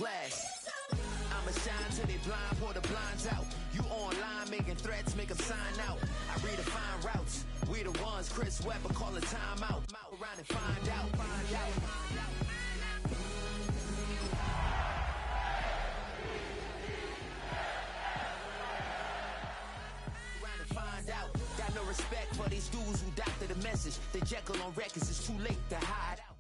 glass. I'ma shine till they blind, pour the blinds out. You online making threats, make them sign out. I redefine routes. We the ones Chris Webber call a timeout. Around and find out. Got no respect for these dudes who doctor the message. The Jekyll on records, it's too late to hide out.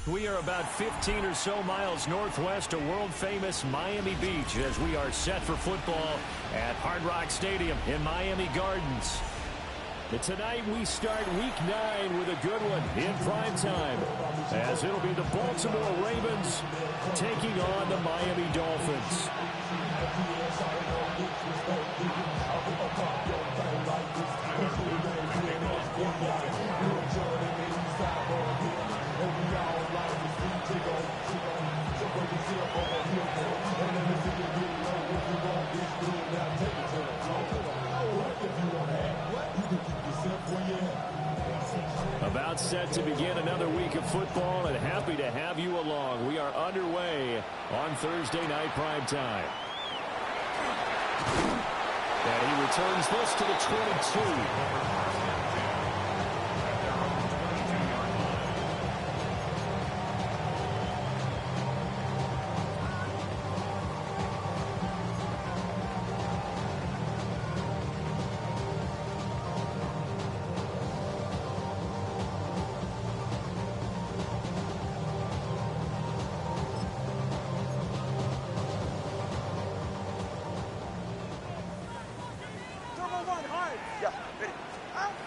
We are about 15 or so miles northwest of world-famous Miami Beach as we are set for football at Hard Rock Stadium in Miami Gardens. But tonight we start Week 9 with a good one in prime time, as it'll be the Baltimore Ravens taking on the Miami Dolphins. About set to begin another week of football, and happy to have you along. We are underway on Thursday night prime time. And he returns this to the 22.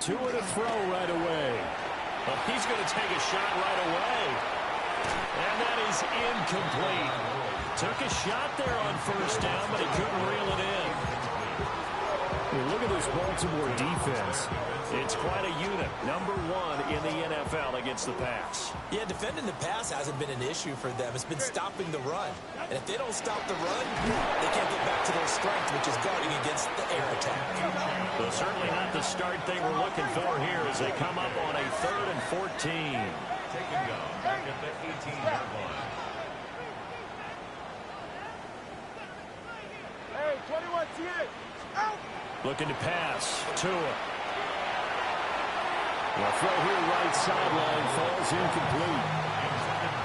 To and a throw right away. Well, he's going to take a shot right away. And that is incomplete. Took a shot there on first down, but he couldn't reel it in. Well, look at this Baltimore defense. It's quite a unit. Number 1 in the NFL against the pass. Yeah, defending the pass hasn't been an issue for them. It's been stopping the run. And if they don't stop the run, they can't get back to their strength, which is guarding against the air attack. So certainly not the start they were looking for here as they come up on a 3rd and 14. Take and go back at the 18-yard line. Hey, 21 T8. Out. Looking to pass. Tua. The throw here right sideline falls incomplete.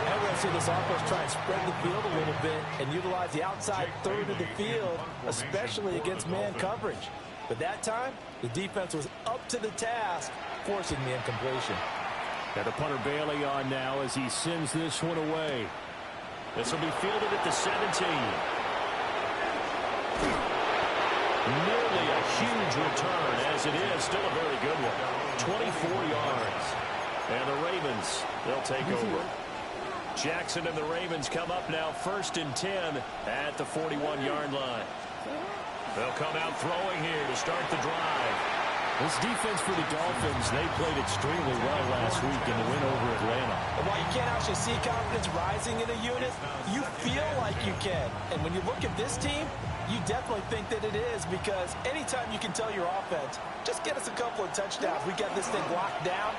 And we're going to see this offense try and spread the field a little bit and utilize the outside third of the field, especially against man coverage. But that time, the defense was up to the task, forcing the incompletion. Got the punter Bailey on now as he sends this one away. This will be fielded at the 17. Nearly a huge return, as it is. Still a very good one. 24 yards. And the Ravens, they'll take over. Jackson and the Ravens come up now 1st and 10 at the 41-yard line. They'll come out throwing here to start the drive. This defense for the Dolphins, they played extremely well last week in the win over Atlanta. And while you can't actually see confidence rising in a unit, you feel like you can. And when you look at this team, you definitely think that it is, because anytime you can tell your offense, just get us a couple of touchdowns, we got this thing locked down,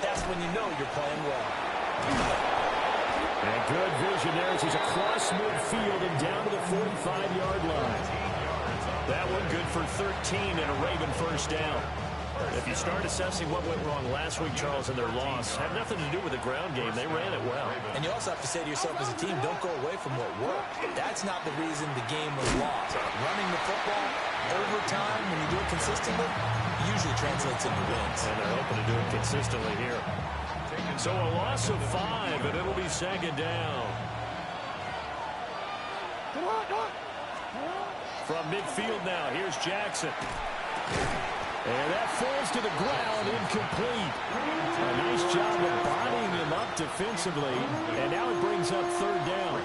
that's when you know you're playing well. And good vision there as he's across midfield and down to the 45-yard line. That one good for 13 and a Raven first down. If you start assessing what went wrong last week, Charles, in their loss, had nothing to do with the ground game. They ran it well. And you also have to say to yourself as a team, don't go away from what worked. That's not the reason the game was lost. Running the football over time, when you do it consistently, usually translates into wins. And they're hoping to do it consistently here. So a loss of 5, and it'll be 2nd down. From midfield now, here's Jackson. And that falls to the ground, incomplete. A nice job of bodying him up defensively, and now it brings up 3rd down.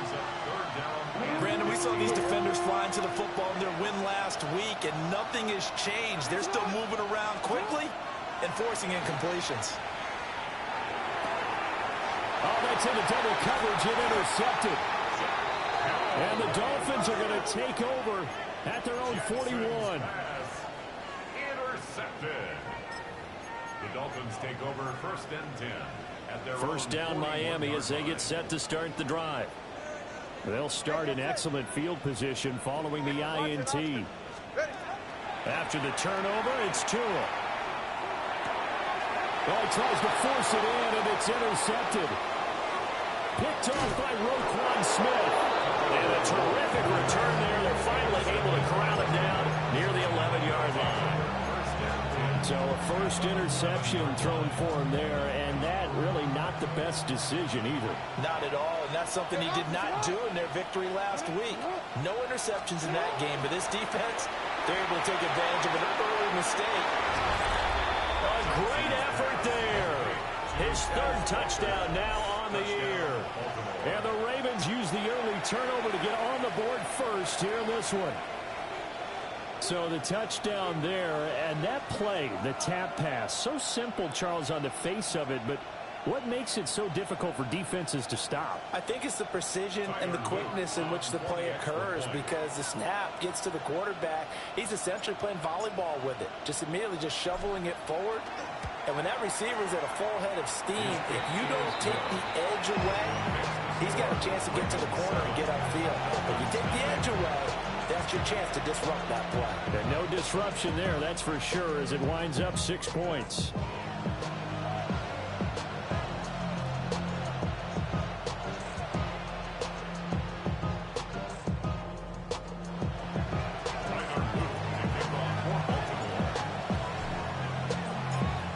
Brandon, we saw these defenders flying to the football in their win last week, and nothing has changed. They're still moving around quickly and forcing incompletions. Oh, that's into double coverage and intercepted. And the Dolphins are going to take over at their own 41. Intercepted. The Dolphins take over 1st and 10 at their First down Miami as they get set to start the drive. They'll start in excellent field position following the INT. After the turnover, it's Tua. Oh, he tries to force it in, and it's intercepted. Picked off by Roquan Smith. And a terrific return there. They're finally able to corral it down near the 11-yard line. So a first interception thrown for him there, and that really not the best decision either. Not at all, and that's something he did not do in their victory last week. No interceptions in that game, but this defense, they're able to take advantage of an early mistake. A great effort there. His third touchdown now on the year. And the Ravens use the early turnover to get on the board first here in this one. So the touchdown there, and that play, the tap pass, so simple, Charles, on the face of it, but what makes it so difficult for defenses to stop? I think it's the precision and the quickness in which the play occurs, because the snap gets to the quarterback. He's essentially playing volleyball with it, just immediately just shoveling it forward. And when that receiver's at a full head of steam, if you don't take the edge away, he's got a chance to get to the corner and get upfield. If you take the edge away, that's your chance to disrupt that play. And no disruption there, that's for sure, as it winds up 6 points.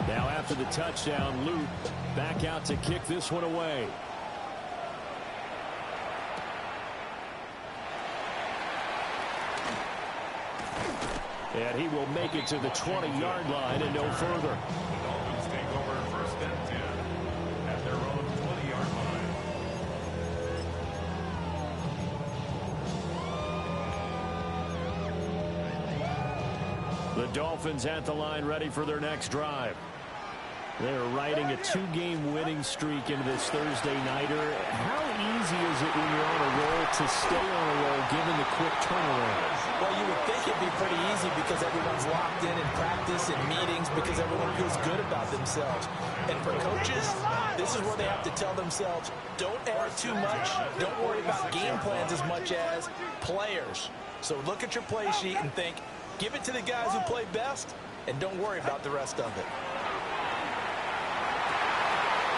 Now after the touchdown, Luke back out to kick this one away. And he will make it to the 20-yard line and no further. The Dolphins take over first and 10 at their own 20-yard line. The Dolphins at the line, ready for their next drive. They're riding a 2-game winning streak into this Thursday nighter. How easy is it when you're on a roll to stay on a roll given the quick turnaround? Well, you would think it'd be pretty easy because everyone's locked in practice and meetings, because everyone feels good about themselves. And for coaches, this is where they have to tell themselves, don't add too much. Don't worry about game plans as much as players. So look at your play sheet and think, give it to the guys who play best, and don't worry about the rest of it.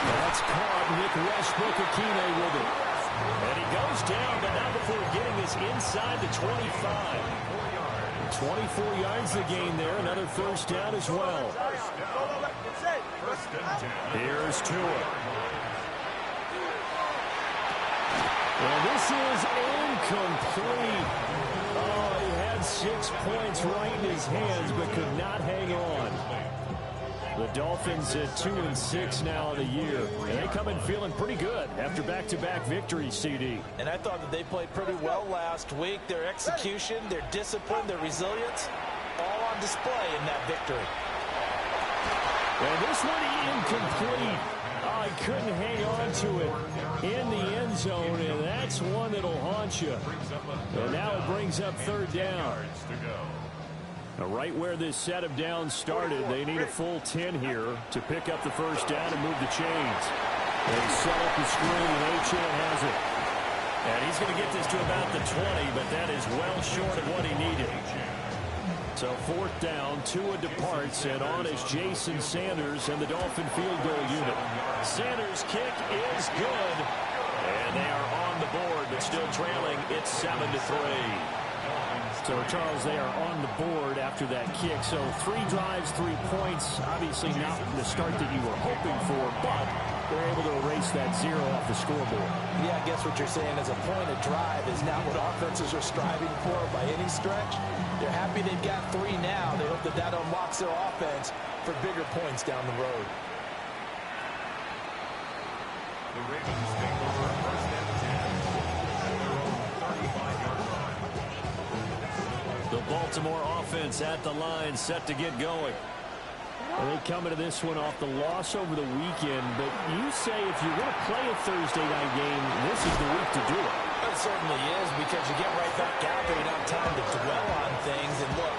That's caught. Nick Westbrook-Akine with it. And he goes down, but not before getting this inside the 25. 24 yards the gain there. Another first down as well. Here's Tua. And this is incomplete. Oh, he had 6 points right in his hands, but could not hang on. The Dolphins at 2-6 now in the year. And they come in feeling pretty good after back-to-back victories, CD. And I thought that they played pretty well last week. Their execution, their discipline, their resilience, all on display in that victory. And this one incomplete. Oh, he couldn't hang on to it in the end zone, and that's one that'll haunt you. And now it brings up third down. Now, right where this set of downs started, they need a full 10 here to pick up the first down and move the chains. They set up the screen, and Achane has it. And he's going to get this to about the 20, but that is well short of what he needed. So fourth down, Tua departs, and on is Jason Sanders and the Dolphin field goal unit. Sanders' kick is good, and they are on the board, but still trailing. It's 7-3. So, Charles, they are on the board after that kick. So 3 drives, 3 points. Obviously not the start that you were hoping for, but they're able to erase that 0 off the scoreboard. Yeah, I guess what you're saying is a point of drive is not what offenses are striving for by any stretch. They're happy they've got 3 now. They hope that that unlocks their offense for bigger points down the road. The Ravens take over first and 10 at their own 35-yard line. The Baltimore offense at the line, set to get going. And they come into this one off the loss over the weekend, but you say if you want to play a Thursday night game, this is the week to do it. It certainly is, because you get right back out there. You don't have time to dwell on things. And look,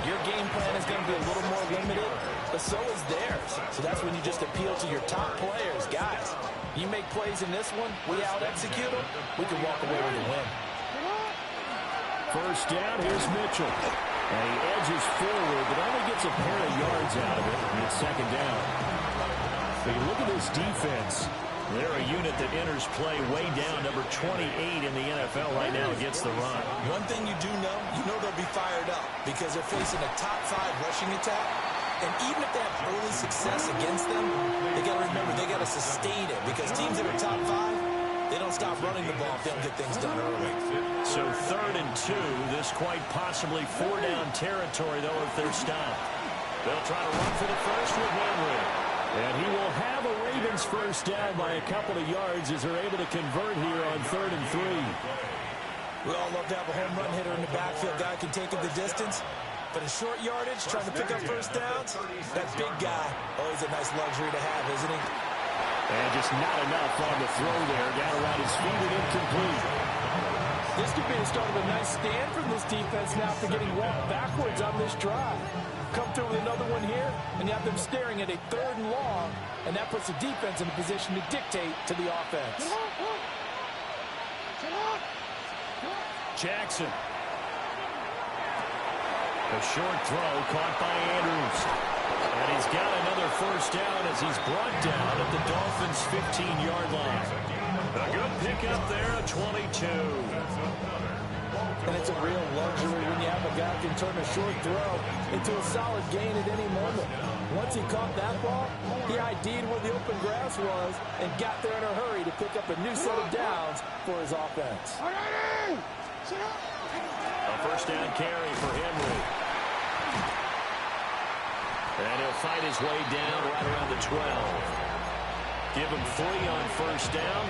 your game plan is going to be a little more limited, but so is theirs. So that's when you just appeal to your top players. Guys, you make plays in this one, we out-execute them, we can walk away with a win. first down. Here's Mitchell. And he edges forward, but only gets a pair of yards out of it. And it's second down. But you look at this defense. They're a unit that enters play way down, number 28 in the NFL right now against the run. One thing you do know, they'll be fired up because they're facing a top 5 rushing attack. And even if they have early success against them, they got to remember they got to sustain it because teams that are top 5, they don't stop running the ball if they don't get things done early. So 3rd and 2, this quite possibly 4-down territory, though, if they're stopped. They'll try to run for the first with Henry. And he will have a Ravens first down by a couple of yards as they're able to convert here on 3rd and 3. We all love to have a home run hitter in the backfield. Guy can take it the distance. But in short yardage, trying to pick up first downs, that big guy, always a nice luxury to have, isn't he? And just not enough on the throw there. Got around his feet and incomplete. This could be the start of a nice stand from this defense now for getting walked backwards on this drive. Come through with another one here, and you have them staring at a 3rd and long, and that puts the defense in a position to dictate to the offense. Jackson. A short throw caught by Andrews. And he's got another first down as he's brought down at the Dolphins' 15-yard line. A good pickup there at 22. And it's a real luxury when you have a guy who can turn a short throw into a solid gain at any moment. Once he caught that ball, he ID'd where the open grass was and got there in a hurry to pick up a new set of downs for his offense. A first down carry for Henry. And he'll fight his way down right around the 12. Give him 3 on first down.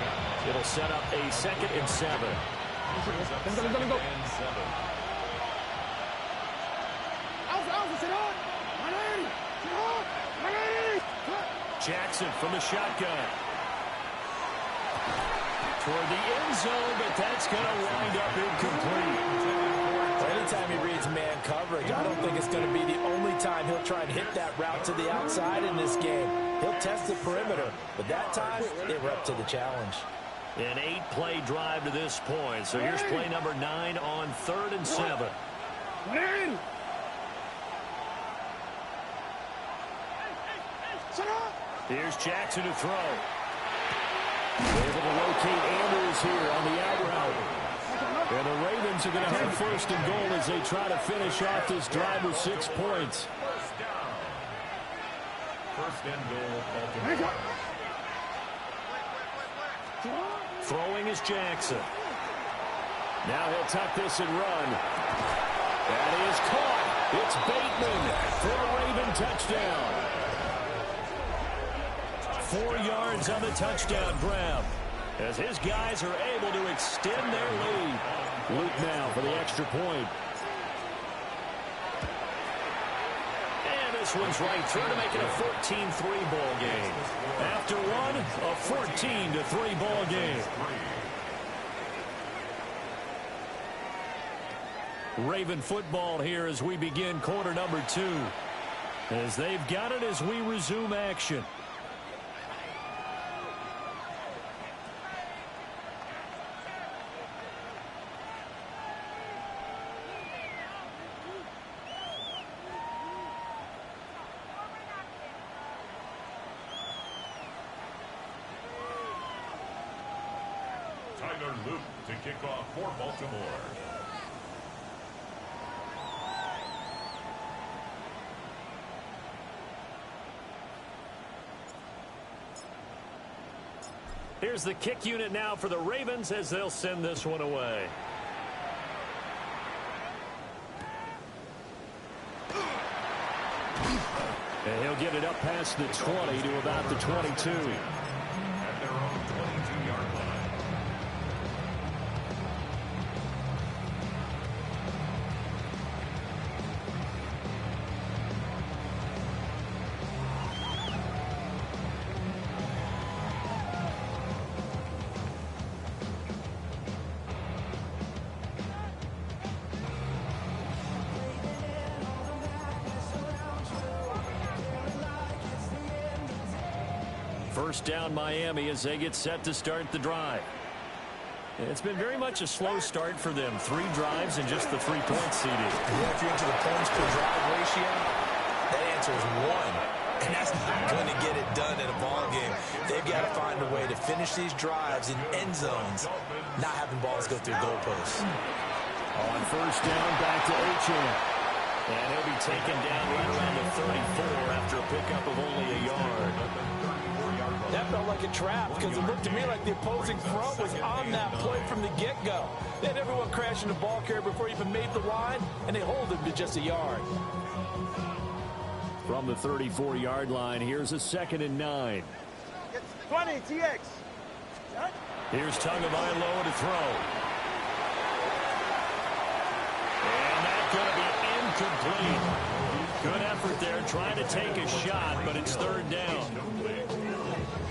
It'll set up a 2nd and 7. Jackson from the shotgun. Toward the end zone, but that's going to wind up incomplete. Anytime he reads man coverage, I don't think it's going to be the only time he'll try and hit that route to the outside in this game. He'll test the perimeter, but that time, they were up to the challenge. An 8-play drive to this point. So here's play number 9 on 3rd and 7. Here's Jackson to throw. Able to locate Andrews here on the out route. And the Ravens are going to have 1st and goal as they try to finish off this drive with 6 points. First and goal, Baltimore. Throwing is Jackson. Now he'll tuck this and run. That is caught. It's Bateman for a Raven touchdown. 4 yards on the touchdown grab as his guys are able to extend their lead. Luke now for the extra point. And this one's right through to make it a 14-3 ball game. After one, a 14-3 ball game. Raven football here as we begin quarter number 2. As they've got it as we resume action. Luke to kick off for Baltimore. Here's the kick unit now for the Ravens as they'll send this one away. And he'll get it up past the 20 to about the 22. At their own 22-yard line. First down Miami as they get set to start the drive. It's been very much a slow start for them. 3 drives and just the 3 points seeded. Yeah, if you're into the points per drive ratio, that answer is 1. And that's not going to get it done in a ball game. They've got to find a way to finish these drives in end zones, not having balls go through goalposts. On first down, back to Achane. And he'll be taken down right around the 34 after a pickup of only a yard. That felt like a trap because it looked to me like the opposing front was on that play from the get-go. They had everyone crashing the ball carrier before he even made the line, and they hold him to just a yard. From the 34-yard line, here's a 2nd and 9. 20, TX. Here's Tagovailoa to throw. And that's going to be incomplete. Good effort there, trying to take a shot, but it's 3rd down.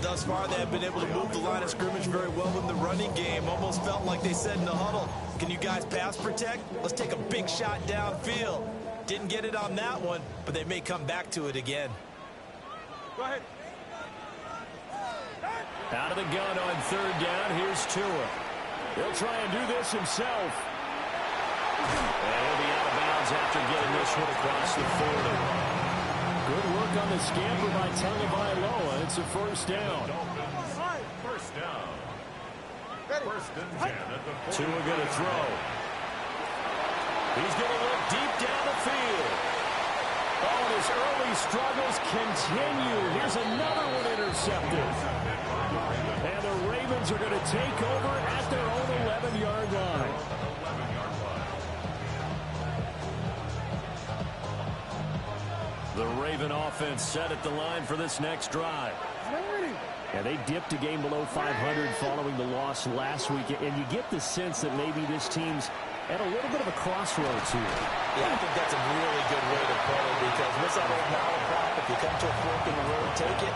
Thus far, they have been able to move the line of scrimmage very well in the running game. Almost felt like they said in the huddle, can you guys pass protect? Let's take a big shot downfield. Didn't get it on that one, but they may come back to it again. Go ahead. Out of the gun on 3rd down, here's Tua. He'll try and do this himself. And he'll be out of bounds after getting this one across the 40. Good work on the scamper by Tagovailoa. It's a 1st down. First down. First and 10 at the 40. Tua going to throw. He's going to look deep down the field. Oh, and his early struggles continue. Here's another one intercepted. And the Ravens are going to take over at their own 11-yard line. The Raven offense set at the line for this next drive. And they dipped a game below 500 following the loss last week. And you get the sense that maybe this team's at a little bit of a crossroads here. Yeah, I think that's a really good way to put it because what's that old malaprop? If you come to a fork in the road, take it.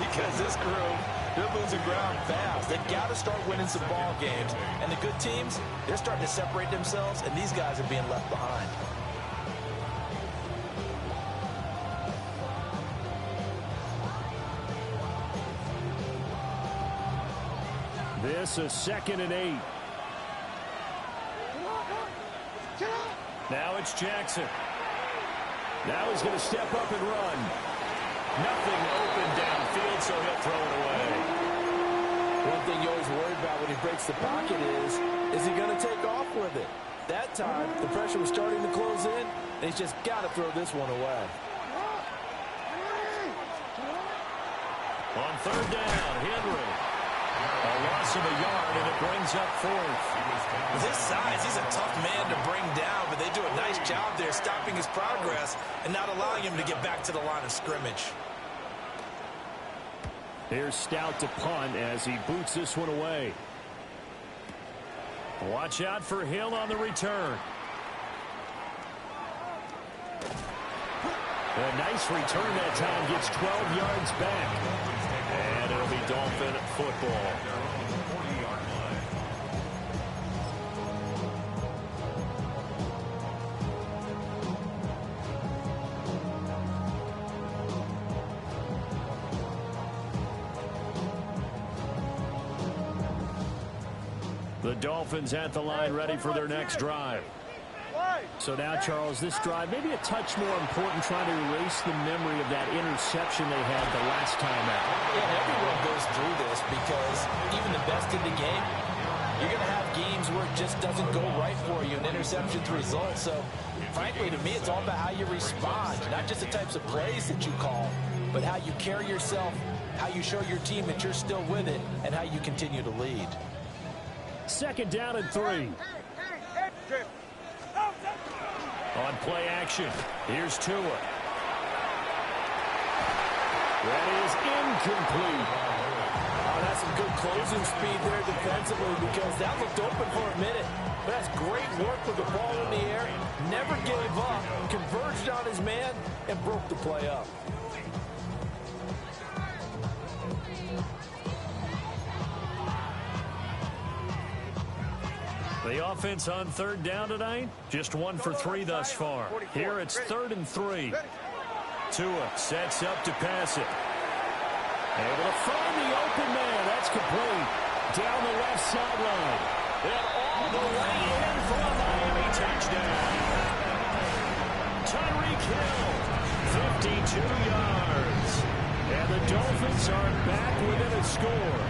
Because this group, they're losing ground fast. They've got to start winning some ball games. And the good teams, they're starting to separate themselves, and these guys are being left behind. This is 2nd and 8. Now it's Jackson. Now he's going to step up and run. Nothing open downfield, so he'll throw it away. One thing you always worry about when he breaks the pocket is he going to take off with it? That time, the pressure was starting to close in, and he's just got to throw this one away. On 3rd down, Henry. A loss of a yard, and it brings up 4th. With his size, he's a tough man to bring down, but they do a nice job there stopping his progress and not allowing him to get back to the line of scrimmage. Here's Stout to punt as he boots this one away. Watch out for Hill on the return. A nice return that time, gets 12 yards back. And it'll be Dolphin football. The Dolphins at the line, ready for their next drive. So now, Charles, this drive maybe a touch more important, trying to erase the memory of that interception they had the last time out. Yeah, everyone goes through this because even the best in the game, you're going to have games where it just doesn't go right for you, and interceptions result. So, frankly, to me, it's all about how you respond, not just the types of plays that you call, but how you carry yourself, how you show your team that you're still with it, and how you continue to lead. 2nd down and 3. On play action, here's Tua. That is incomplete. Oh, that's some good closing speed there defensively because that looked open for a minute. But that's great work with the ball in the air. Never gave up, converged on his man, and broke the play up. The offense on 3rd down tonight, just 1 for 3 thus far. Here it's 3rd and 3. Tua sets up to pass it. Able to find the open man. That's complete. Down the left sideline. And all the way in for a Miami touchdown. Tyreek Hill, 52 yards. And the Dolphins are back within a score.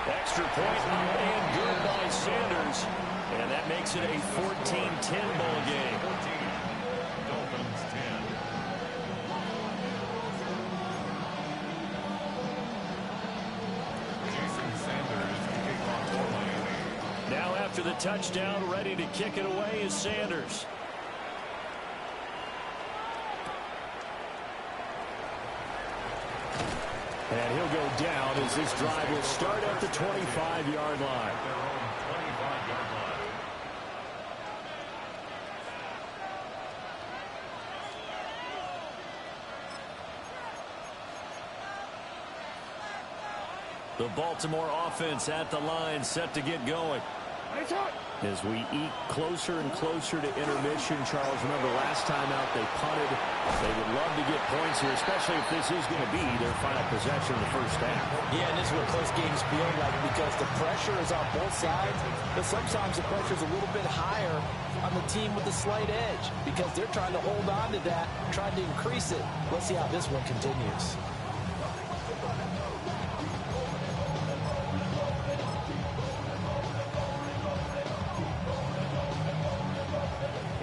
Extra point and good by Sanders. And that makes it a 14-10 ball game. Dolphins 10. Jason Sanders to kick off for Miami. Now after the touchdown, ready to kick it away is Sanders. And he'll go down as this drive will start at the 25-yard line. Their own 25-yard line. The Baltimore offense at the line, set to get going. As we eke closer and closer to intermission, Charles, remember last time out they punted. They would love to get points here, especially if this is going to be their final possession in the first half. Yeah, and this is what close games feel like because the pressure is on both sides, but sometimes the pressure is a little bit higher on the team with the slight edge because they're trying to hold on to that, trying to increase it. Let's see how this one continues.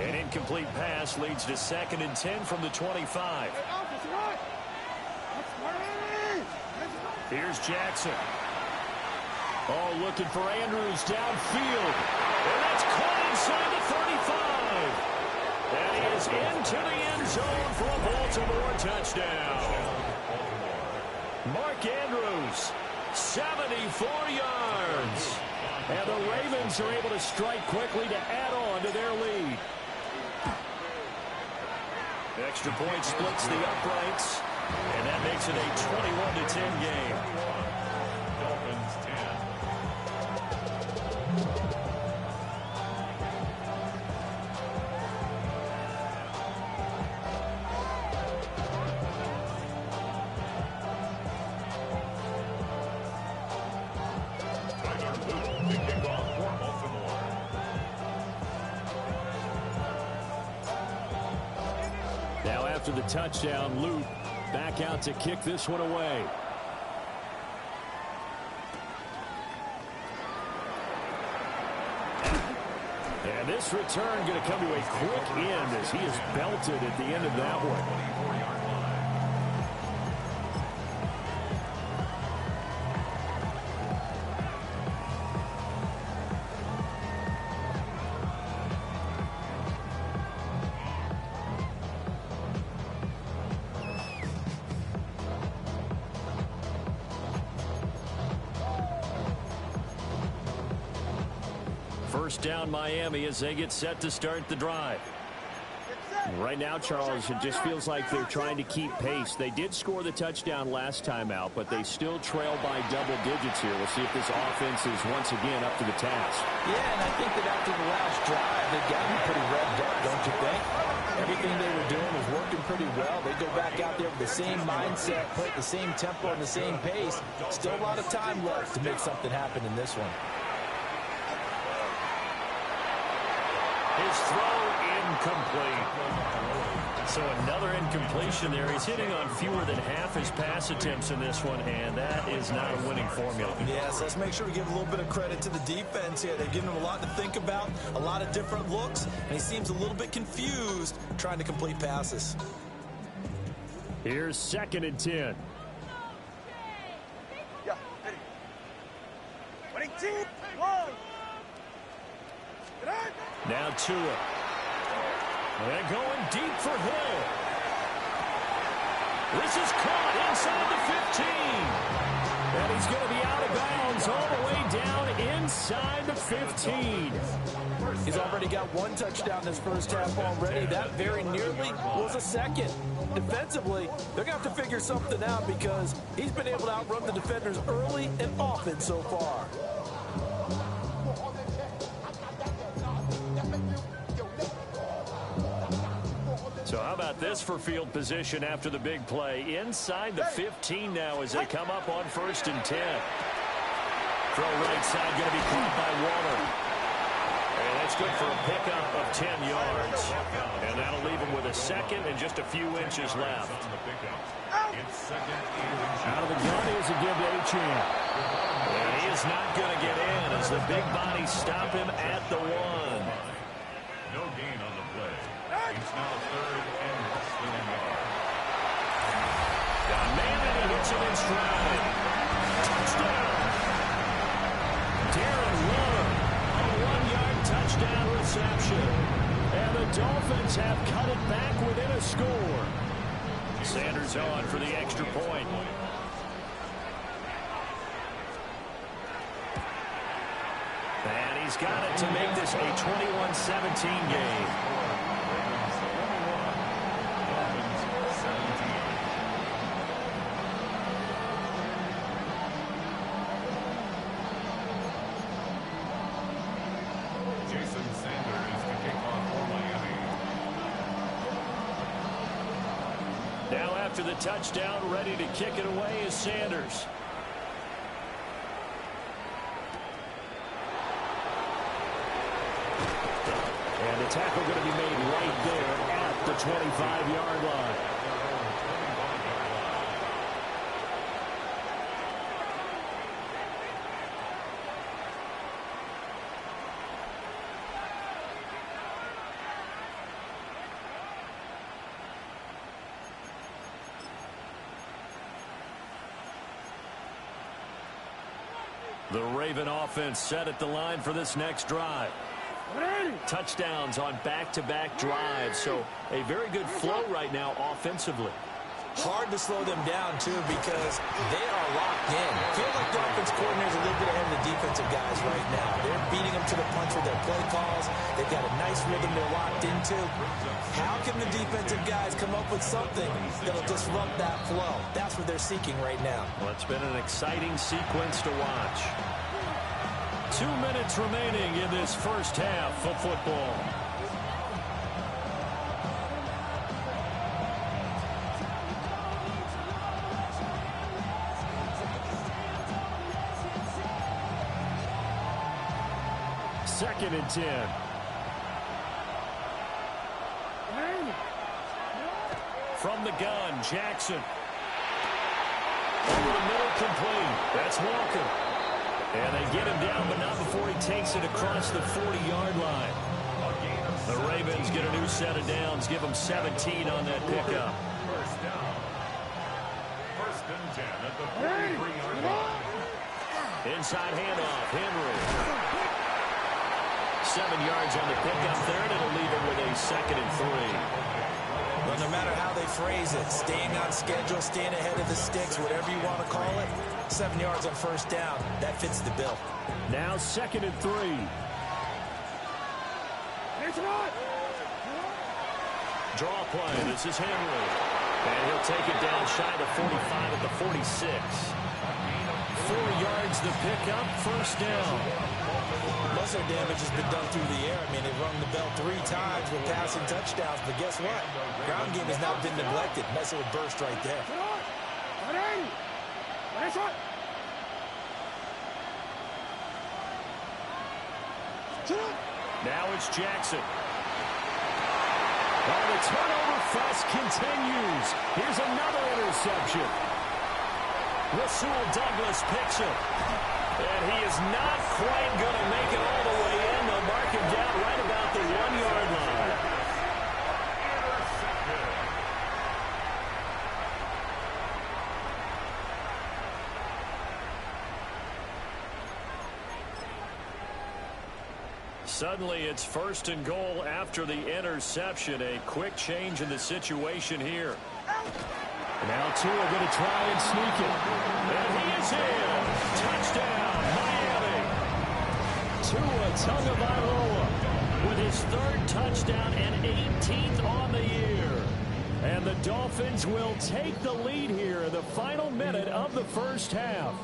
An incomplete pass leads to 2nd and 10 from the 25. Here's Jackson. Oh, looking for Andrews downfield. And that's caught inside the 35. And he is into the end zone for a Baltimore touchdown. Mark Andrews, 74 yards. And the Ravens are able to strike quickly to add on to their lead. Extra point splits the uprights, and that makes it a 21-10 game. Dolphins 10. Tyler Luke to kick off for Baltimore. Now after the touchdown, Luke back out to kick this one away. And this return going to come to a quick end as he is belted at the end of that one. 24-yard line. First down Miami as they get set to start the drive. Right now, Charles, it just feels like they're trying to keep pace. They did score the touchdown last time out, but they still trail by double digits here. We'll see if this offense is once again up to the task. Yeah, and I think that after the last drive, they've gotten pretty revved up, don't you think? Everything they were doing was working pretty well. They go back out there with the same mindset, put the same tempo and the same pace. Still a lot of time left to make something happen in this one. His throw incomplete. So another incompletion there. He's hitting on fewer than half his pass attempts in this one, and that is not a winning formula. Yes, let's make sure we give a little bit of credit to the defense here. They've given him a lot to think about, a lot of different looks, and he seems a little bit confused trying to complete passes. Here's 2nd and 10. Yeah, ready. 22, 1. Now Tua. And going deep for Hill. This is caught inside the 15. And he's going to be out of bounds all the way down inside the 15. He's already got one touchdown this first half already. That very nearly was a second. Defensively, they're going to have to figure something out because he's been able to outrun the defenders early and often so far. So how about this for field position after the big play? Inside the 15 now as they come up on 1st and 10. Throw right side, going to be caught by Waller. And that's good for a pickup of 10 yards. And that'll leave him with a second and just a few inches left. Out of the gun is a give to Achane. And he is not going to get in as the big bodies stop him at the 1. No gain on the play. It's now third and less than a yard. Got man and he hits him in stride. Touchdown. Darren Waller, a 1-yard touchdown reception. And the Dolphins have cut it back within a score. Sanders on for the extra point. And he's got it to make this a 21-17 game. Jason Sanders to kick off for Miami. Now after the touchdown, ready to kick it away is Sanders. And the tackle going to be made right there at the 25-yard line. The Raven offense set at the line for this next drive. Touchdowns on back-to-back drives, so a very good flow right now offensively. Hard to slow them down, too, because they are locked in. I feel like the offense coordinator's a little bit ahead of the defensive guys right now. They're beating them to the punch with their play calls. They've got a nice rhythm they're locked into. How can the defensive guys come up with something that'll disrupt that flow? That's what they're seeking right now. Well, it's been an exciting sequence to watch. 2 minutes remaining in this first half of football. Second and 10. From the gun, Jackson. Over the middle, complete. That's Walker. And they get him down, but not before he takes it across the 40-yard line. The Ravens get a new set of downs, give them 17 on that pickup. First down. First and 10 at the 43-yard line. Inside handoff, Henry. 7 yards on the pickup there, and it'll leave him with a second and 3. Well, no matter how they phrase it, staying on schedule, staying ahead of the sticks, whatever you want to call it, 7 yards on first down, that fits the bill. Now second and 3. Draw play, this is Henry. And he'll take it down shy of the 45 at the 46. 4 yards the pickup, first down. Most of their damage has been done through the air. I mean, they've rung the bell 3 times with passing touchdowns, but guess what? Ground game has not been neglected. Messing with burst right there. Now it's Jackson. Oh, the turnover fest continues. Here's another interception. Rasul Douglas picks it. And he is not quite going to make it all the way in. They'll mark him down right about the 1-yard line. Suddenly it's first and goal after the interception. A quick change in the situation here. Now Tua going to try and sneak it. And he is in. Touchdown, Miami. Tua Tagovailoa with his 3rd touchdown and 18th on the year. And the Dolphins will take the lead here in the final minute of the first half.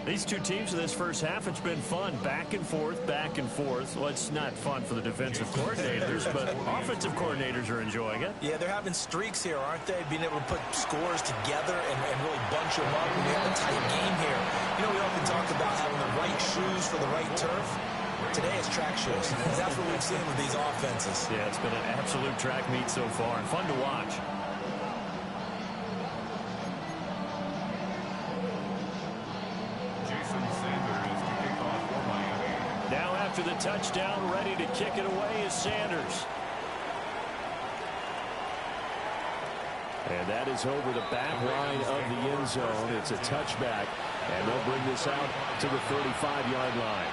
These two teams in this first half, it's been fun. Back and forth, back and forth. Well, it's not fun for the defensive coordinators, but offensive coordinators are enjoying it. Yeah, they're having streaks here, aren't they? Being able to put scores together and really bunch them up. And you have a tight game here. You know, we often talk about having the right shoes for the right turf. Today it's track shoes. That's what we've seen with these offenses. Yeah, it's been an absolute track meet so far and fun to watch. Now after the touchdown, ready to kick it away is Sanders. And that is over the back line of the end zone. It's a touchback, and they'll bring this out to the 35-yard line.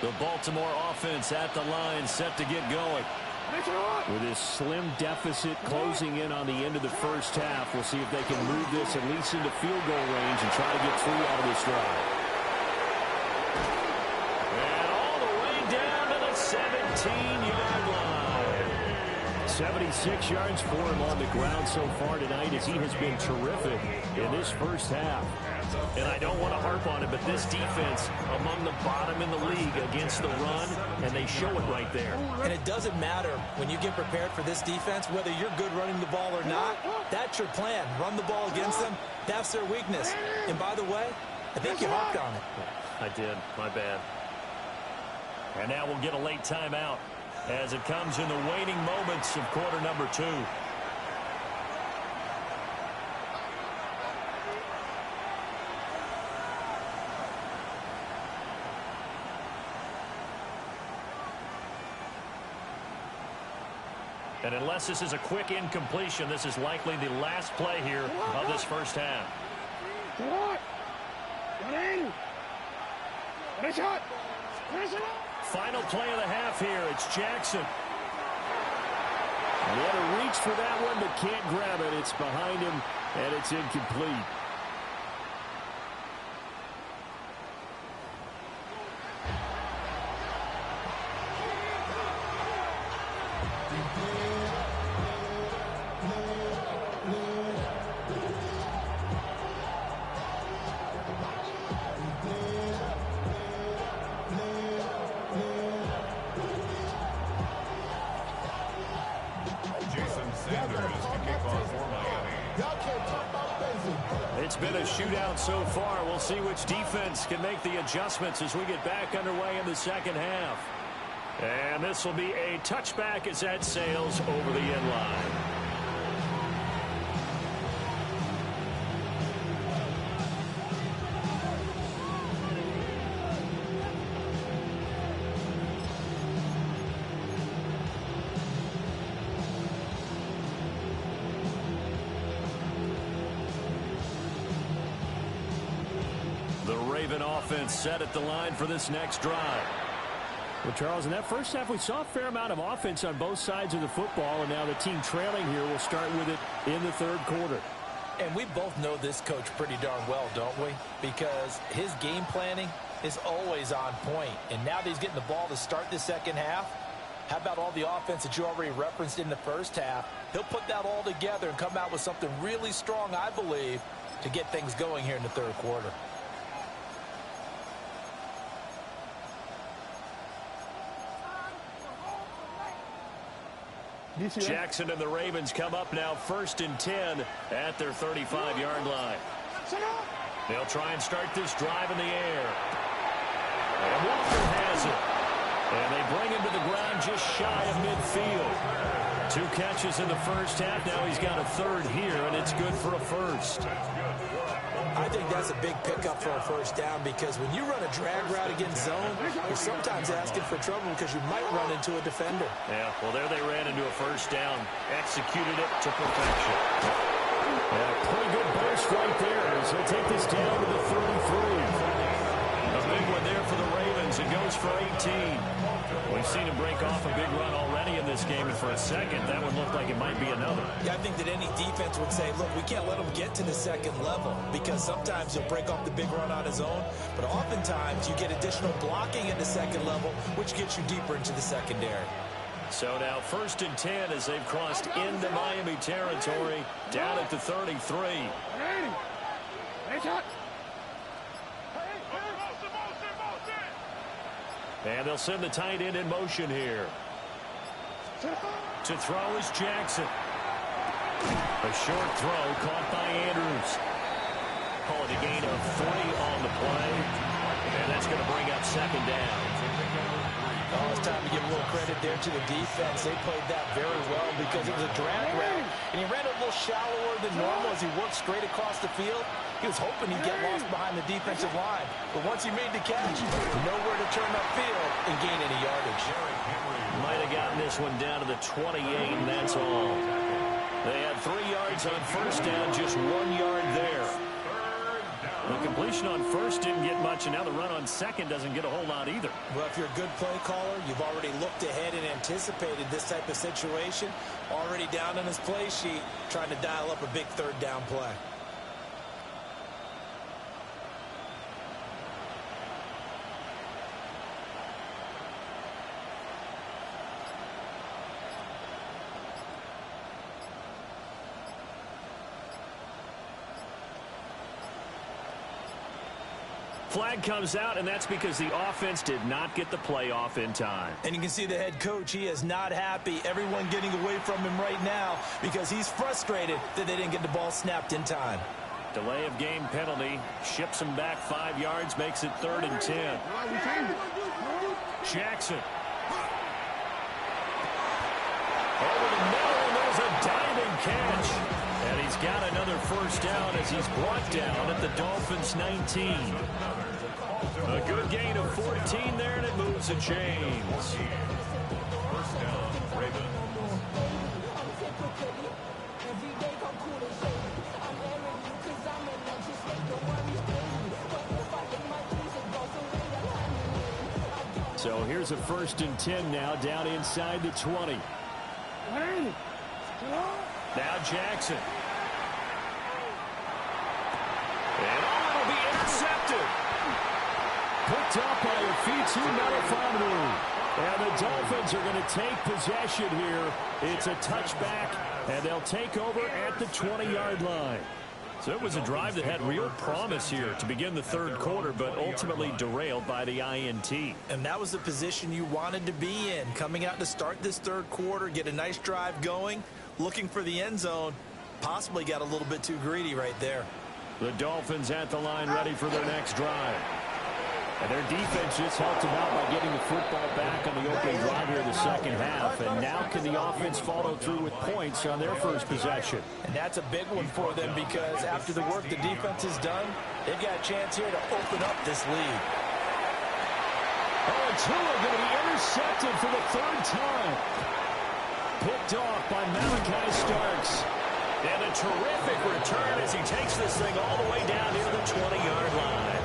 The Baltimore offense at the line, set to get going. With this slim deficit closing in on the end of the first half, we'll see if they can move this at least into field goal range and try to get 3 out of this drive. And all the way down to the 17-yard line. 76 yards for him on the ground so far tonight as he has been terrific in this first half. And I don't want to harp on it, but this defense among the bottom in the league against the run, and they show it right there. And it doesn't matter when you get prepared for this defense, whether you're good running the ball or not, that's your plan. Run the ball against them. That's their weakness. And by the way, I think you hopped on it. I did. My bad. And now we'll get a late timeout as it comes in the waning moments of quarter number 2. And unless this is a quick incompletion, this is likely the last play here of this first half. Final play of the half here. It's Jackson. And he had to reach for that one, but can't grab it. It's behind him, and it's incomplete. It's been a shootout so far. We'll see which defense can make the adjustments as we get back underway in the second half. And this will be a touchback as that sails over the end line. Offense set at the line for this next drive. Well, Charles, in that first half, we saw a fair amount of offense on both sides of the football, and now the team trailing here will start with it in the third quarter. And we both know this coach pretty darn well, don't we? Because his game planning is always on point. And now that he's getting the ball to start the second half, how about all the offense that you already referenced in the first half? He'll put that all together and come out with something really strong, I believe, to get things going here in the third quarter. Jackson and the Ravens come up now 1st and 10 at their 35-yard line. They'll try and start this drive in the air. And Walker has it. And they bring him to the ground just shy of midfield. 2 catches in the first half. Now he's got a third here, and it's good for a first. I think that's a big pickup for a first down because when you run a drag route against zone, you're sometimes asking for trouble because you might run into a defender. Yeah, well, there they ran into a first down. Executed it to perfection. Yeah, pretty good burst right there as he'll take this down to the 33. A big one there for the Ravens. It goes catch for 18. We've seen him break off a big run already in this game, and for a second, that one looked like it might be another. Yeah, I think that any defense would say, look, we can't let him get to the second level because sometimes he'll break off the big run on his own, but oftentimes you get additional blocking at the second level, which gets you deeper into the secondary. So now 1st and 10 as they've crossed into Miami territory, down at the 33. And they'll send the tight end in motion here. To throw is Jackson. A short throw caught by Andrews. Call it a gain of 3 on the play. And that's going to bring up 2nd down. Oh, it's time to give a little credit there to the defense. They played that very well because it was a drag route. And he ran a little shallower than normal as he worked straight across the field. He was hoping he'd get lost behind the defensive line. But once he made the catch, nowhere to turn upfield and gain any yardage. Might have gotten this one down to the 28, and that's all. They had 3 yards on 1st down, just 1 yard there. The completion on 1st didn't get much, and now the run on 2nd doesn't get a whole lot either. Well, if you're a good play caller, you've already looked ahead and anticipated this type of situation. Already down on his play sheet, trying to dial up a big 3rd down play. Flag comes out, and that's because the offense did not get the play off in time. And you can see the head coach, he is not happy. Everyone getting away from him right now because he's frustrated that they didn't get the ball snapped in time. Delay of game penalty ships him back 5 yards, makes it 3rd and 10. Jackson. Over the middle, and there's a diving catch. And he's got another 1st down as he's brought down at the Dolphins' 19. A good gain of 14 there, and it moves the chains. 1st down, Ravens. So here's a 1st and 10 now, down inside the 20. Now Jackson. And it'll be intercepted. Picked up by Afitu Melifonwu. And the Dolphins are going to take possession here. It's a touchback, and they'll take over at the 20-yard line. So it was a drive that had real promise here to begin the 3rd quarter, but ultimately derailed by the INT. And that was the position you wanted to be in, coming out to start this 3rd quarter, get a nice drive going, looking for the end zone. Possibly got a little bit too greedy right there. The Dolphins at the line, ready for their next drive. And their defense just helped them out by getting the football back on the opening drive here in the 2nd half. And now can the offense follow through with points on their 1st possession? And that's a big one for them because after the work the defense has done, they've got a chance here to open up this lead. Oh, and Tua going to be intercepted for the 3rd time. Picked off by Malachi Starks. And a terrific return as he takes this thing all the way down near the 20-yard line.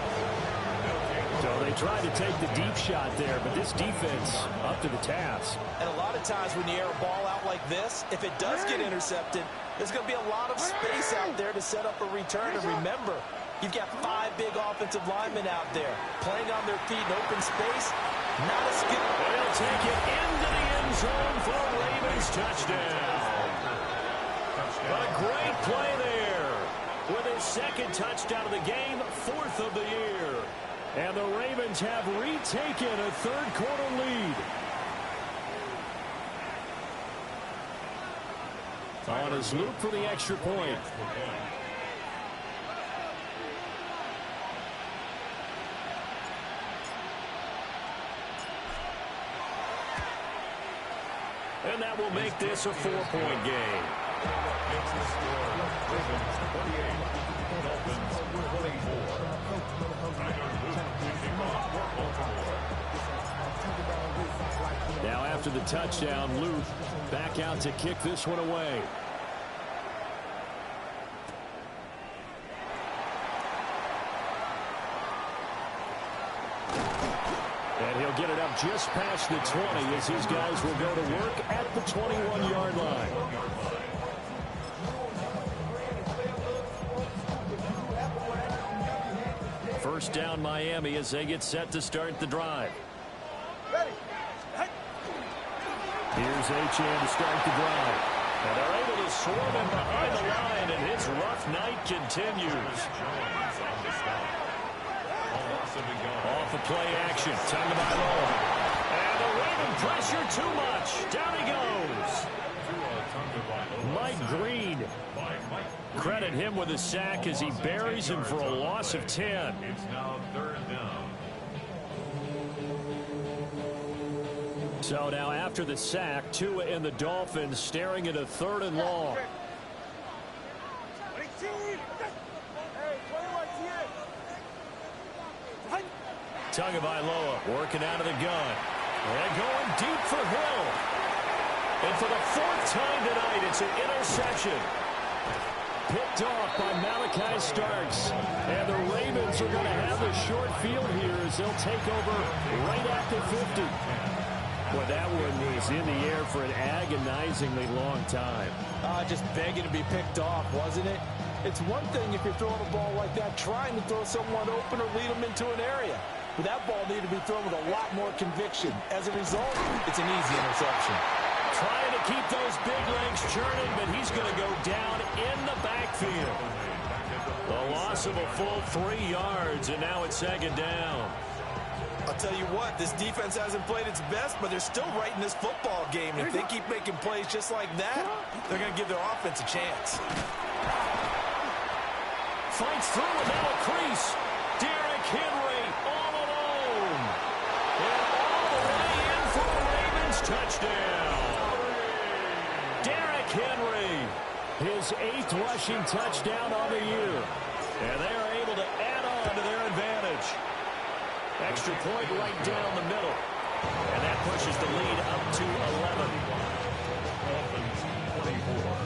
So they tried to take the deep shot there, but this defense up to the task. And a lot of times when you air a ball out like this, if it does get intercepted, there's going to be a lot of space out there to set up a return. And remember, you've got 5 big offensive linemen out there playing on their feet in open space. Not a skill. They'll take it into the end zone for a Ravens touchdown. But a great play there with his 2nd touchdown of the game, 4th of the year. And the Ravens have retaken a 3rd quarter lead. On his loop for the extra point. And that will make this a 4-point game. Makes the score Ravens 28, Dolphins 24. Now after the touchdown, Luke back out to kick this one away. And he'll get it up just past the 20 as these guys will go to work at the 21-yard line. First down Miami as they get set to start the drive. Here's Achane to start the drive. And they're able to swarm him behind the line, and his rough night continues. Off of play action. Tagovailoa. And the Raven pressure too much. Down he goes. Mike Green. Credit him with a sack as he buries him for a loss of 10. It's now 3rd down. So now after the sack, Tua and the Dolphins staring at a 3rd and long. Tagovailoa working out of the gun. And going deep for Hill. And for the 4th time tonight, it's an interception. Picked off by Malachi Starks. And the Ravens are going to have a short field here as they'll take over right at the 50. Well, that one was in the air for an agonizingly long time. Just begging to be picked off, wasn't it? It's one thing if you're throwing a ball like that, trying to throw someone open or lead them into an area. But that ball needed to be thrown with a lot more conviction. As a result, it's an easy interception. Trying to keep those big legs churning, but he's going to go down in the backfield. The loss of a full 3 yards, and now it's 2nd down. I'll tell you what, this defense hasn't played its best, but they're still right in this football game. And if they keep making plays just like that, they're going to give their offense a chance. Fights through without a crease. Derrick Henry all alone. And all the way in for the Ravens touchdown. Derrick Henry, his 8th rushing touchdown on the year. And they are able to add on to their advantage. Extra point right down the middle. And that pushes the lead up to 11. Dolphins 24.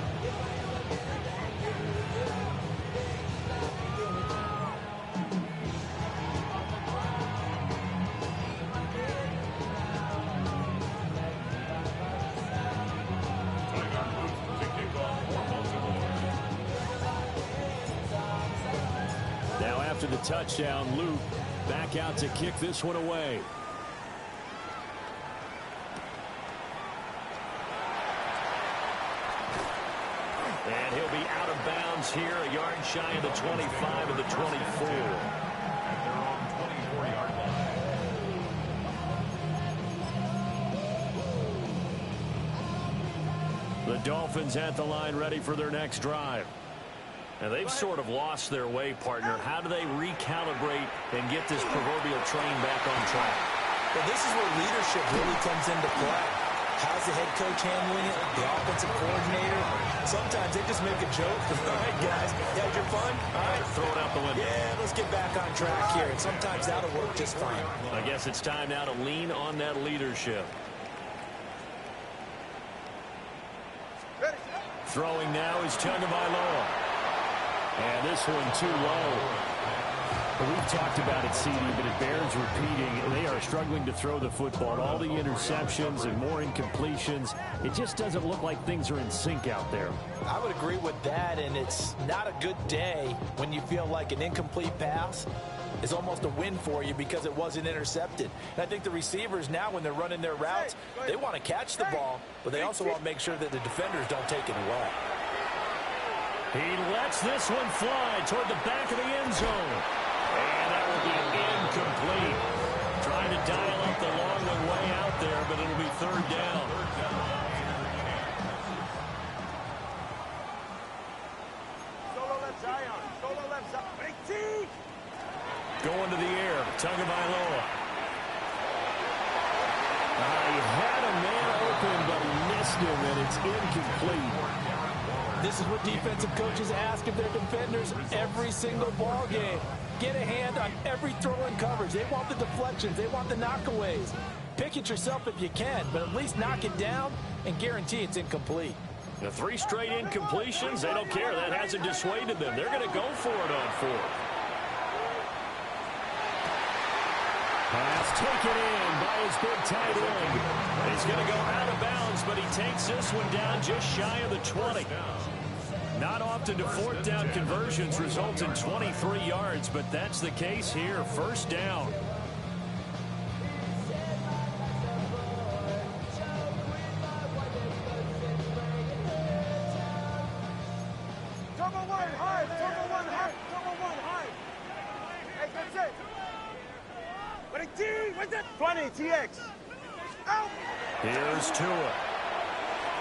Now after the touchdown, Luke back out to kick this one away. And he'll be out of bounds here, a yard shy of the 25 of the 24. At their own 24-yard line. The Dolphins at the line ready for their next drive. And they've sort of lost their way, partner. How do they recalibrate and get this proverbial train back on track? Well, this is where leadership really comes into play. How's the head coach handling it? The offensive coordinator? Sometimes they just make a joke. All right, guys, you had your fun? All right. Throw it out the window. Yeah, let's get back on track here. And sometimes that'll work just fine. I guess it's time now to lean on that leadership. Throwing now is Tagovailoa. And this one too low. We've talked about it, CD, but it bears repeating. They are struggling to throw the football. All the interceptions and more incompletions. It just doesn't look like things are in sync out there. I would agree with that, and it's not a good day when you feel like an incomplete pass is almost a win for you because it wasn't intercepted. And I think the receivers now, when they're running their routes, they want to catch the ball, but they also want to make sure that the defenders don't take it away. He lets this one fly toward the back of the end zone. And that will be incomplete. Trying to dial up the long one way out there, but it'll be 3rd down. Solo left Zion. Solo left Zion. Going to the air. Tagovailoa. He had a man open, but he missed him, and it's incomplete. This is what defensive coaches ask of their defenders every single ball game. Get a hand on every throw in coverage. They want the deflections. They want the knockaways. Pick it yourself if you can, but at least knock it down and guarantee it's incomplete. The 3 straight incompletions, they don't care. That hasn't dissuaded them. They're going to go for it on 4th. Pass taken in by his big tight end. He's going to go out of bounds, but he takes this one down just shy of the 20. Not often do fourth down conversions result in 23 yards, but that's the case here. First down. Double one high, double one high, double one high. Hey, that's it. 20, TX. Out. Here's Tua.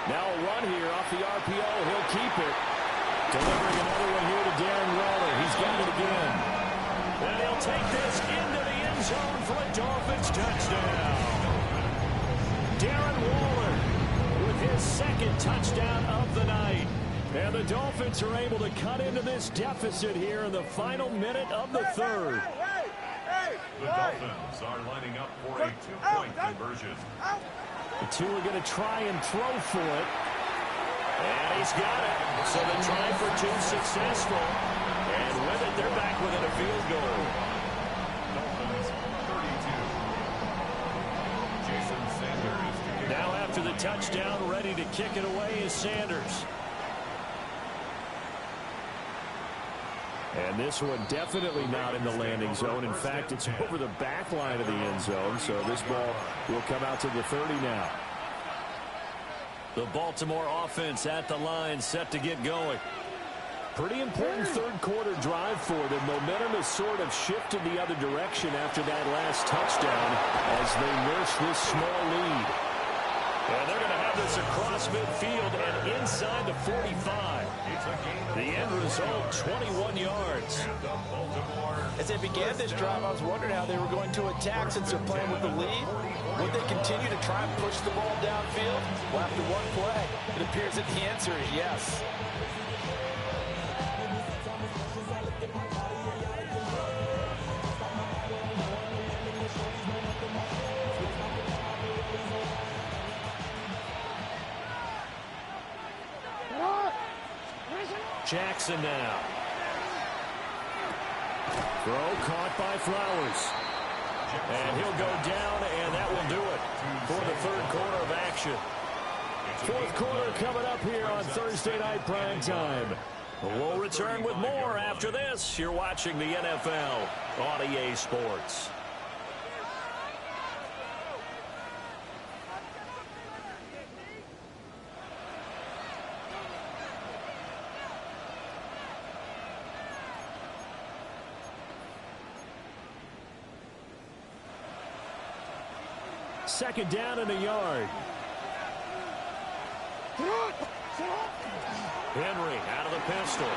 Now a run here off the RPO. He'll keep it. Delivering another one here to Darren Waller. He's got it again. And he'll take this into the end zone for a Dolphins touchdown. Darren Waller with his second touchdown of the night. And the Dolphins are able to cut into this deficit here in the final minute of the third. The Dolphins are lining up for a two-point conversion. The two are going to try and throw for it. And he's got it. So the try for two successful. And with it, they're back within a field goal. Dolphins 32. Jason Sanders. Now after the touchdown, ready to kick it away is Sanders. And this one definitely not in the landing zone. In fact, it's over the back line of the end zone. So this ball will come out to the 30 now. The Baltimore offense at the line, set to get going. Pretty important third quarter drive for them. Momentum has sort of shifted the other direction after that last touchdown as they nurse this small lead. And they're going to have this across midfield and inside the 45. The end result, 21 yards. As they began this drive, I was wondering how they were going to attack since they're playing with the lead. Would they continue to try and push the ball downfield? Well, after one play, it appears that the answer is yes. Jackson now. Throw caught by Flowers. And he'll go down, and that will do it for the third quarter of action. Fourth quarter coming up here on Thursday Night Prime Time. We'll return with more after this. You're watching the NFL on EA Sports. Second down in a yard. Henry out of the pistol.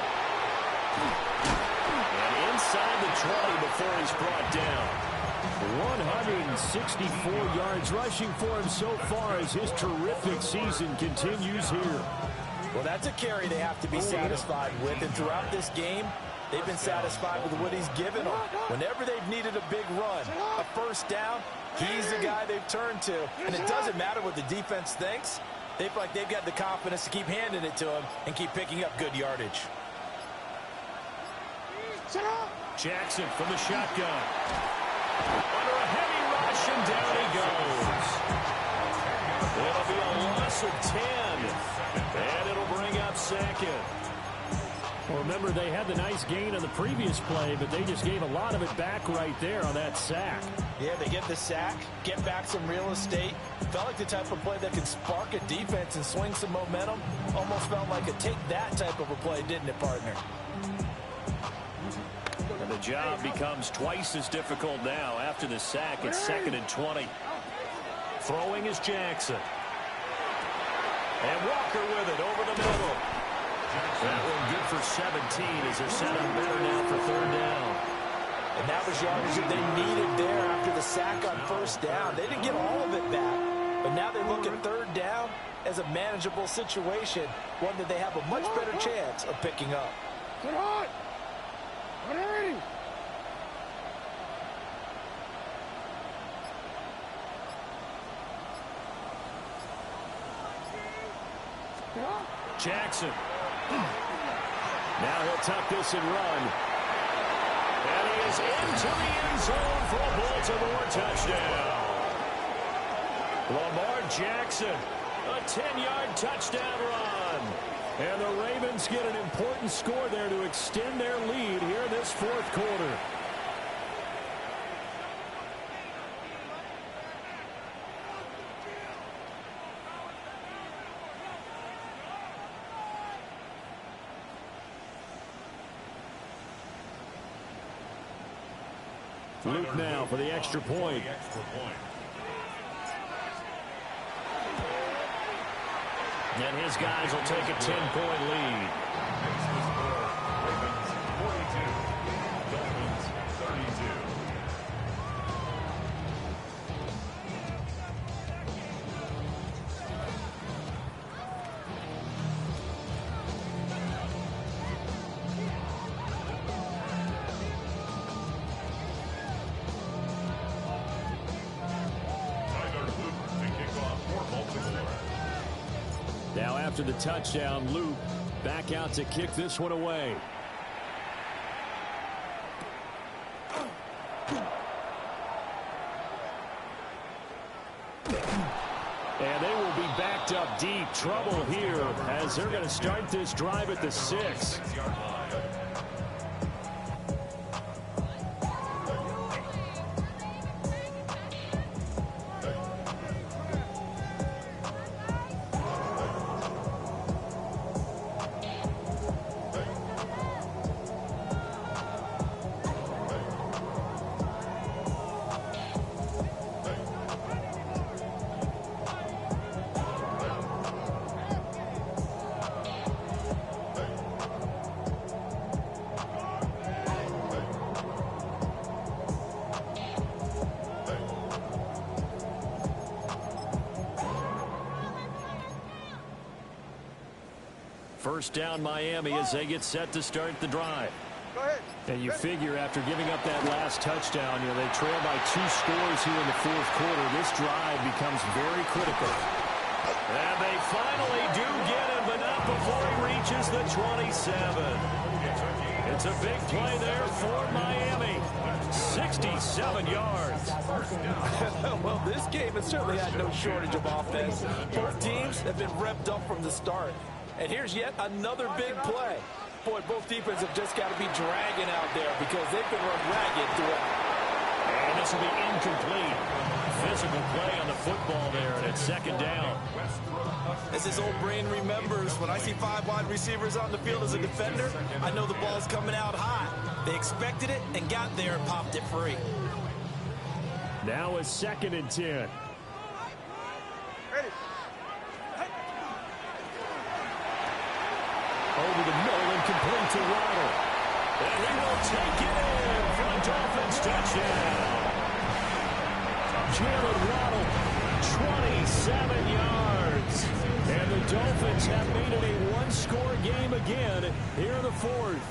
And inside the 20 before he's brought down. 164 yards rushing for him so far as his terrific season continues here. Well, that's a carry they have to be satisfied with. And throughout this game, they've been satisfied with what he's given them. Whenever they've needed a big run, a first down, he's the guy they've turned to. And it doesn't matter what the defense thinks. They feel like they've got the confidence to keep handing it to him and keep picking up good yardage. Jackson from the shotgun. Under a heavy rush, and down he goes. It'll be a loss of 10. And it'll bring up second. Well, remember, they had the nice gain on the previous play, but they just gave a lot of it back right there on that sack. Yeah, they get the sack, get back some real estate. Felt like the type of play that could spark a defense and swing some momentum. Almost felt like a take-that type of a play, didn't it, partner? And the job becomes twice as difficult now after the sack. It's 2nd and 20. Throwing is Jackson. And Walker with it over the middle. That one good for 17 as they're set up better now for third down. And that was yardage that they needed there after the sack on first down. They didn't get all of it back, but now they look at third down as a manageable situation, one that they have a much better chance of picking up. Get on! Ready! Jackson. Now he'll tuck this and run. And he is into the end zone for a Baltimore touchdown. Lamar Jackson, a 10-yard touchdown run. And the Ravens get an important score there to extend their lead here in this fourth quarter. Luke now for the extra point. And his guys will take a 10-point lead. Ravens 42, Dolphins 32. Now after the touchdown, Luke back out to kick this one away. And they will be backed up deep. Trouble here as they're going to start this drive at the 6. First down Miami as they get set to start the drive. Go ahead. And you figure after giving up that last touchdown, they trail by 2 scores here in the fourth quarter. This drive becomes very critical. And they finally do get him, but not before he reaches the 27. It's a big play there for Miami. 67 yards. Well, this game has certainly had no shortage of offense. Both teams have been revved up from the start. And here's yet another big play. Boy, both defenses have just got to be dragging out there because they've been run ragged throughout. And this will be incomplete. Physical play on the football there, and it's second down. As his old brain remembers, when I see 5 wide receivers on the field as a defender, I know the ball's coming out hot. They expected it and got there and popped it free. Now a 2nd and 10. Ready. Over the middle and complete to Waddle. And he will take it in for a Dolphins touchdown. Jalen Waddle, 27 yards. And the Dolphins have made it a one-score game again here in the fourth.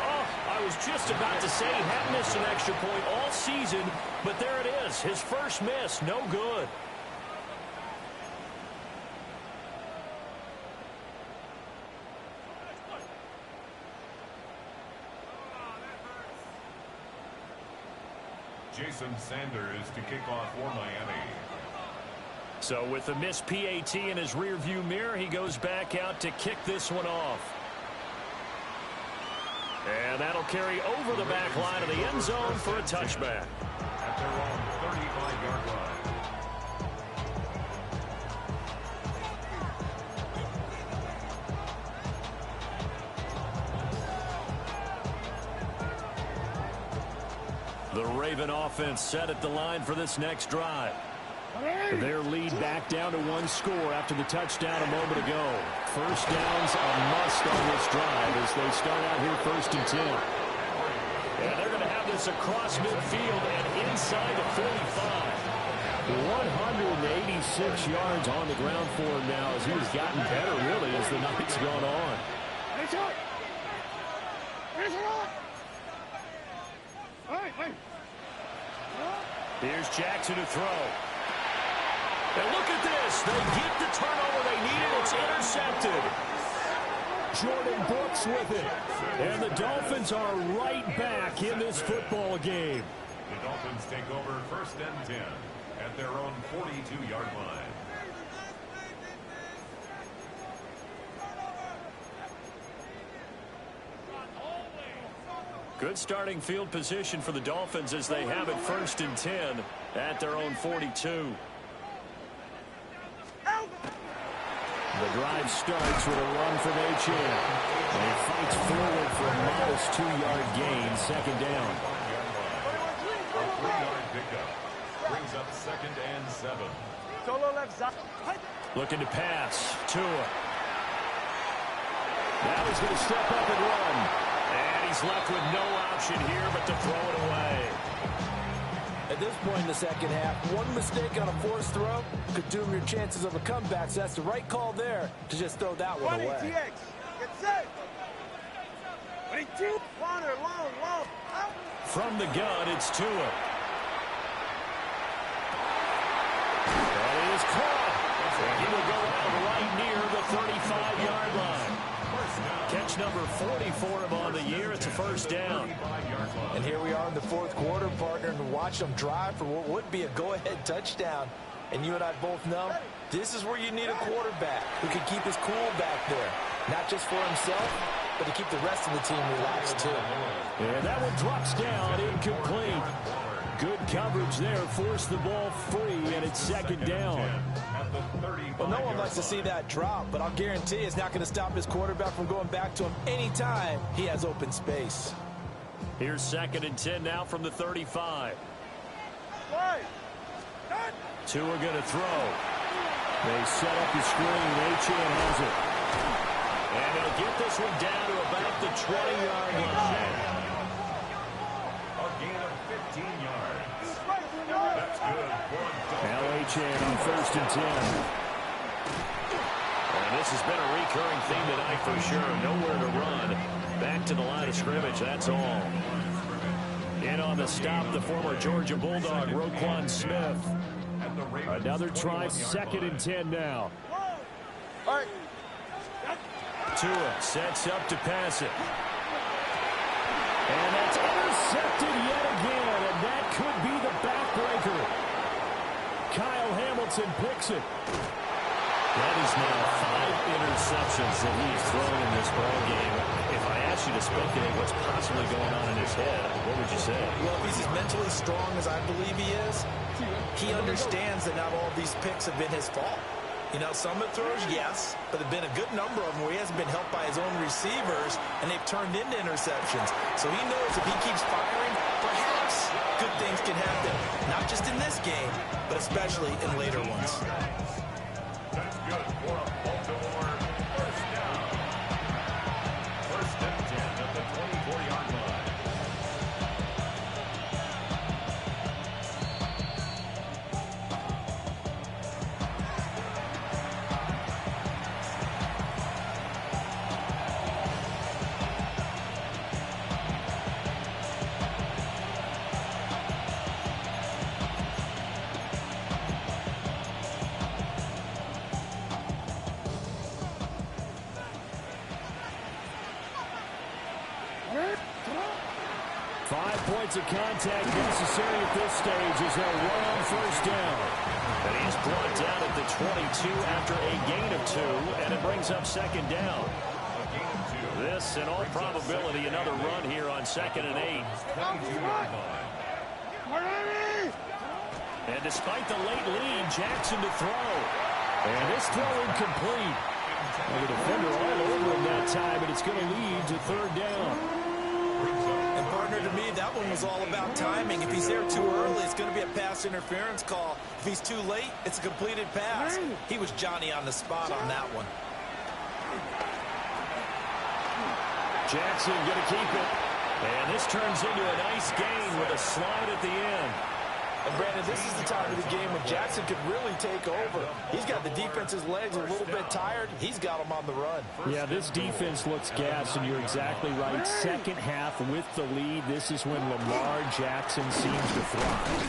Oh, I was just about to say he hadn't missed an extra point all season, but there it is. His first miss, no good. Jason Sanders to kick off for Miami. So with the missed PAT in his rearview mirror, he goes back out to kick this one off. And that'll carry over the back line of the end zone for a touchback. At their own 35-yard line. The Raven offense set at the line for this next drive. Their lead back down to 1 score after the touchdown a moment ago. First down's a must on this drive as they start out here 1st and 10. And they're going to have this across midfield and inside the 45. 186 yards on the ground for him now as he's gotten better really as the night's gone on. Here's Jackson to throw. And look at this. They get the turnover they needed. It's intercepted. Jordan Brooks with it. And the Dolphins are right back in this football game. The Dolphins take over 1st and 10 at their own 42-yard line. Good starting field position for the Dolphins as they have it 1st and 10 at their own 42. The drive starts with a run from H.N. And he fights forward for a modest 2-yard gain, 2nd down. 3-yard pickup brings up 2nd and 7. Solo left side. Looking to pass. Tua. Now he's going to step up and run. And he's left with no option here but to throw it away. At this point in the second half, one mistake on a forced throw could doom your chances of a comeback. So that's the right call there to just throw that one away. TX. Get set. 22. Corner, long, out. From the gun, it's Tua. And he is caught. And he will go out right near the 35-yard line. Catch number 40 for him on the year. It's a 1st down. And here we are in the 4th quarter, partner, and watch them drive for what would be a go-ahead touchdown. And you and I both know this is where you need a quarterback who can keep his cool back there. Not just for himself, but to keep the rest of the team relaxed, too. And that one drops down, incomplete. Good coverage there, forced the ball free, and it's 2nd down. Well, no one likes to see that drop, but I'll guarantee it's not going to stop his quarterback from going back to him anytime he has open space. Here's 2nd and 10 now from the 35. Tua going to throw. They set up the screen. H.N. has it. And they'll get this one down to about the 20-yard line. A gain of 15 yards. That's good. Now H.N. on 1st and 10. And this has been a recurring theme tonight for sure. Nowhere to run. Back to the line of scrimmage, that's all. In on the stop, the former Georgia Bulldog, Roquan Smith. Another try, 2nd and 10 now. Tua sets up to pass it. And that's intercepted yet again, and that could be the backbreaker. Kyle Hamilton picks it. That is now 5 interceptions that he's thrown in this ball game. If I asked you to speculate what's possibly going on in his head, what would you say? Well, if he's as mentally strong as I believe he is, he understands that not all these picks have been his fault. You know, some of the throws, yes, but there have been a good number of them where he hasn't been helped by his own receivers, and they've turned into interceptions. So he knows if he keeps firing, perhaps good things can happen. Not just in this game, but especially in later ones. That's good for a Baltimore 1st down. 1st and 10 at the 24-yard line. Of contact necessary at this stage as they'll run on 1st down. And he's brought down at the 22 after a gain of 2, and it brings up 2nd down. This, in all probability, another run here on 2nd and 8. And despite the late lead, Jackson to throw. And this throw incomplete. And the defender all over him that time, and it's going to lead to 3rd down. And partner, to me, that one was all about timing. If he's there too early, it's going to be a pass interference call. If he's too late, it's a completed pass. He was Johnny on the spot on that one. Jackson going to keep it. And this turns into a nice gain with a slide at the end. And Brandon, this is the time of the game when Jackson could really take over. He's got the defense's legs a little bit tired. He's got them on the run. Yeah, this defense looks gassed, and you're exactly right. Second half with the lead, this is when Lamar Jackson seems to thrive.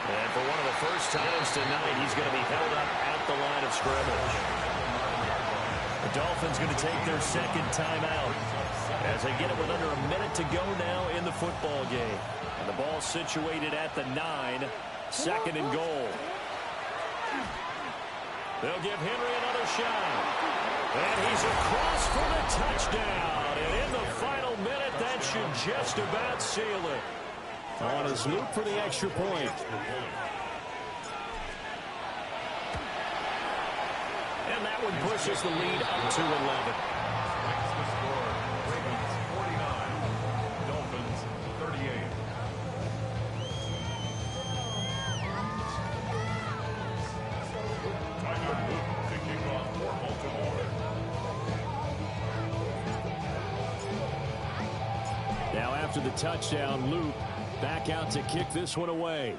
And for one of the first times tonight, he's going to be held up at the line of scrimmage. The Dolphins going to take their second timeout as they get it with under a minute to go now in the football game. And the ball situated at the 9, second and goal. They'll give Henry another shot. And he's across for the touchdown. And in the final minute, that should just about seal it. On his loop for the extra point. And that one pushes the lead up to 11. Makes the score Ravens 49, Dolphins 38. Tyler Luke to kick off for Baltimore. Now after the touchdown, Luke back out to kick this one away.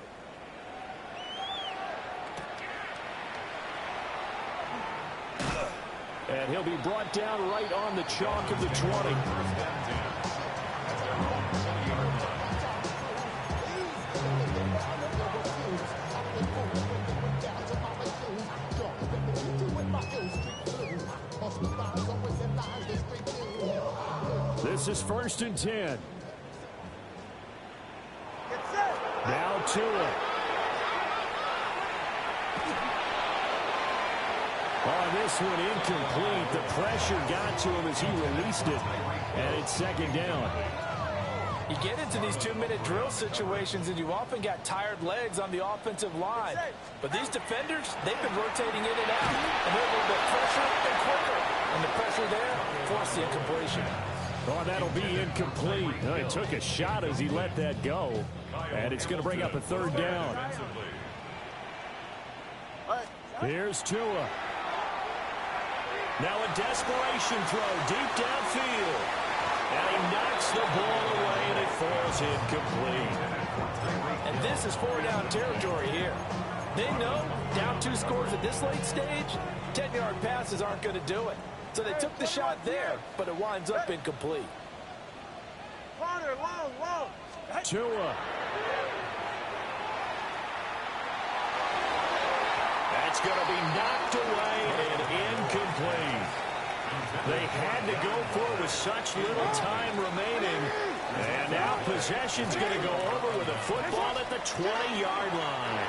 And he'll be brought down right on the chalk of the 20. First and 10 at their own 20-yard line. This is first and 10. Get set. Now Tua. On this one, incomplete. The pressure got to him as he released it. And it's second down. You get into these 2-minute drill situations and you often got tired legs on the offensive line. But these defenders, they've been rotating in and out. And they're a little bit pressure and quicker. And the pressure there forced the incompletion. Oh, that'll be incomplete. Oh, he took a shot as he let that go. And it's going to bring up a third down. Here's Tua. Now a desperation throw deep downfield. And he knocks the ball away, and it falls incomplete. And this is 4-down territory here. They know down 2 scores at this late stage, 10-yard passes aren't going to do it. So they took the shot there, but it winds up incomplete. Corner, long. Tua. That's going to be knocked away and incomplete. They had to go for it with such little time remaining. And now possession's going to go over with a football at the 20-yard line.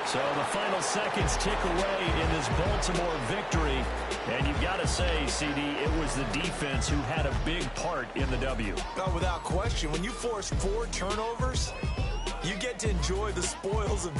So the final seconds tick away in this Baltimore victory. And you've got to say, CD, it was the defense who had a big part in the W. Oh, without question. When you force 4 turnovers, you get to enjoy the spoils of